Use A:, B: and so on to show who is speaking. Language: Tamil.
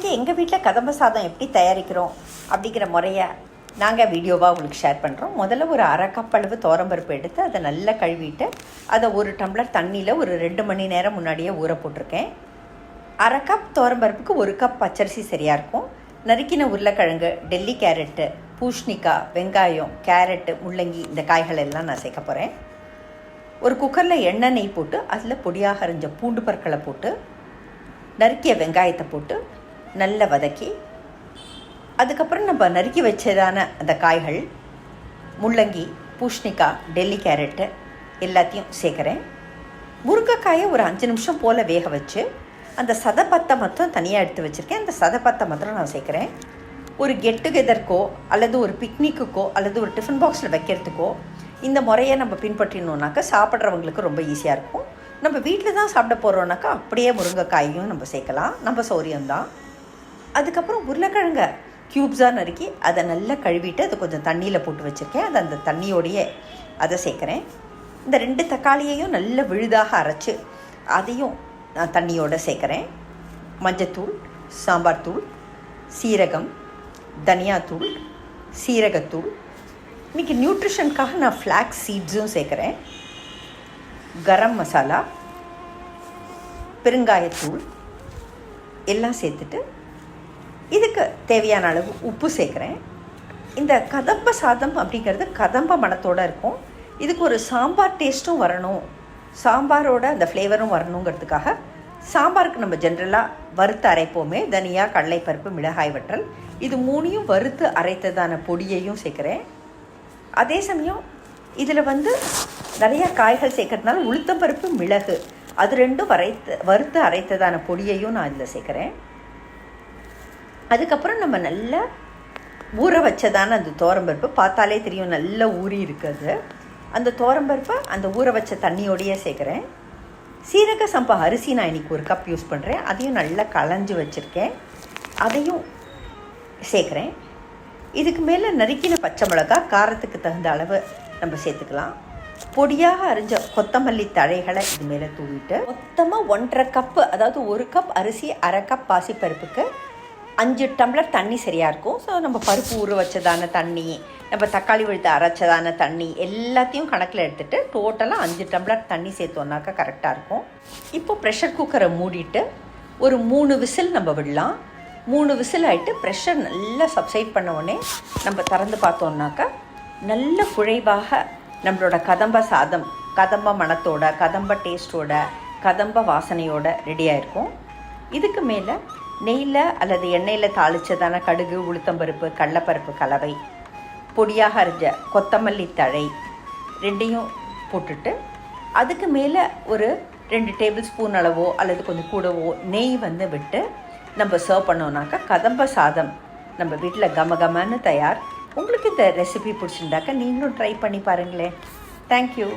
A: இன்றைக்கி எங்கள் வீட்டில் கதம்ப சாதம் எப்படி தயாரிக்கிறோம் அப்படிங்கிற முறையை நாங்கள் வீடியோவாக உங்களுக்கு ஷேர் பண்ணுறோம். முதல்ல ஒரு அரை கப் அளவு துவரம்பருப்பு எடுத்து அதை நல்லா கழுவிட்டு அதை ஒரு டம்ளர் தண்ணியில் ஒரு 2 மணி நேரம் முன்னாடியே ஊற போட்டிருக்கேன். அரை கப் துவரம்பருப்புக்கு 1 கப் பச்சரிசி சரியாக இருக்கும். நறுக்கின உருளைக்கிழங்கு, டெல்லி கேரட்டு, பூஷ்ணிக்காய், வெங்காயம், கேரட்டு, முள்ளங்கி இந்த காய்கள் எல்லாம் நான் சேர்க்க போகிறேன். ஒரு குக்கரில் எண்ணெய் நெய் போட்டு அதில் பொடியாக அரிஞ்ச பூண்டு பற்களை போட்டு நறுக்கிய வெங்காயத்தை போட்டு நல்லா வதக்கி அதுக்கப்புறம் நம்ம நறுக்கி வச்சதான அந்த காய்கள், முள்ளங்கி, பூஷ்ணிக்காய், டெல்லி கேரட்டு எல்லாத்தையும் சேர்க்குறேன். முருங்கைக்காயை ஒரு 5 நிமிஷம் போல் வேக வச்சு அந்த சதப்பத்தை மட்டும் தனியாக எடுத்து வச்சுருக்கேன். அந்த சதப்பத்தை மாத்திரம் நான் சேர்க்குறேன். ஒரு கெட் டுகெதருக்கோ அல்லது ஒரு பிக்னிக்குக்கோ அல்லது ஒரு டிஃபன் பாக்ஸில் வைக்கிறதுக்கோ இந்த முறையை நம்ம பின்பற்றினோன்னாக்கா சாப்பிட்றவங்களுக்கு ரொம்ப ஈஸியாக இருக்கும். நம்ம வீட்டில் தான் சாப்பிட போகிறோன்னாக்கா அப்படியே முருங்கைக்காயும் நம்ம சேர்க்கலாம், நம்ம சௌரியம்தான். அதுக்கப்புறம் உருளைக்கிழங்க க்யூப்ஸாக நறுக்கி அதை நல்லா கழுவிட்டு அதை கொஞ்சம் தண்ணியில் போட்டு வச்சுருக்கேன். அதை அந்த தண்ணியோடையே அதை சேர்க்குறேன். இந்த 2 தக்காளியையும் நல்ல விழுதாக அரைச்சி அதையும் நான் தண்ணியோடு சேர்க்குறேன். மஞ்சத்தூள், சாம்பார் தூள், சீரகம், தனியாத்தூள், சீரகத்தூள், இன்றைக்கி நியூட்ரிஷனுக்காக நான் ஃப்ளாக்ஸ் சீட்ஸும் சேர்க்குறேன். கரம் மசாலா, பெருங்காயத்தூள் எல்லாம் சேர்த்துட்டு இதுக்கு தேவையான அளவு உப்பு சேர்க்குறேன். இந்த கதம்ப சாதம் அப்படிங்கிறது கதம்ப மணத்தோடு இருக்கும். இதுக்கு ஒரு சாம்பார் டேஸ்ட்டும் வரணும், சாம்பாரோட அந்த ஃப்ளேவரும் வரணுங்கிறதுக்காக சாம்பாருக்கு நம்ம ஜென்ரலாக வறுத்து அரைப்போமே, தனியா, கடலைப்பருப்பு, மிளகாய் வற்றல், இது 3யும் வறுத்து அரைத்ததான பொடியையும் சேர்க்குறேன். அதே சமயம் இதில் நிறையா காய்கள் சேர்க்கறதுனால உளுத்தம்பருப்பு, மிளகு அது 2ம் வறுத்து அரைத்ததான பொடியையும் நான் இதில் சேர்க்குறேன். அதுக்கப்புறம் நம்ம நல்லா ஊற வச்சதான அந்த துவரம்பருப்பு பார்த்தாலே தெரியும் நல்லா ஊறி இருக்குது. அந்த துவரம்பருப்பை அந்த ஊற வச்ச தண்ணியோடையே சேர்க்குறேன். சீரக சம்பா அரிசி நான் இன்றைக்கி 1 கப் யூஸ் பண்ணுறேன். அதையும் நல்லா களைஞ்சி வச்சுருக்கேன், அதையும் சேர்க்குறேன். இதுக்கு மேலே நறுக்கின பச்சை மிளகா காரத்துக்கு தகுந்த அளவு நம்ம சேர்த்துக்கலாம். பொடியாக அரிஞ்ச கொத்தமல்லி தழைகளை இது மேலே தூவிட்டு மொத்தமாக 1.5 கப்பு, அதாவது 1 கப் அரிசி, அரை கப் பாசிப்பருப்புக்கு 5 டம்ளர் தண்ணி சரியாக இருக்கும். ஸோ நம்ம பருப்பு ஊற வச்சதான தண்ணி, நம்ம தக்காளி விழுத்து அரைச்சதான தண்ணி எல்லாத்தையும் கணக்கில் எடுத்துகிட்டு டோட்டலாக 5 டம்ளர் தண்ணி சேர்த்தோன்னாக்கா கரெக்டாக இருக்கும். இப்போ ப்ரெஷர் குக்கரை மூடிட்டு ஒரு 3 விசில் நம்ம விடலாம். 3 விசில் ஆகிட்டு ப்ரெஷர் நல்லா சப்சைட் பண்ண உடனே நம்ம திறந்து பார்த்தோன்னாக்கா நல்ல குழைவாக நம்மளோட கதம்ப சாதம் கதம்ப மணத்தோட, கதம்ப டேஸ்ட்டோட, கதம்ப வாசனையோட ரெடியாக இருக்கும். இதுக்கு மேலே நெய்யில் அல்லது எண்ணெயில் தாளித்ததான கடுகு, உளுத்தம்பருப்பு, கடலைப்பருப்பு கலவை, பொடியாக அரிஞ்ச கொத்தமல்லி தழை 2யும் போட்டுட்டு அதுக்கு மேலே ஒரு 2 டேபிள் ஸ்பூன் அளவோ அல்லது கொஞ்சம் கூடவோ நெய் விட்டு நம்ம சர்வ் பண்ணோன்னாக்கா கதம்ப சாதம் நம்ம வீட்டில் கமகமன்னு தயார். உங்களுக்கு இந்த ரெசிபி பிடிச்சிருந்தாக்கா நீங்களும் ட்ரை பண்ணி பாருங்களேன். தேங்க்யூ.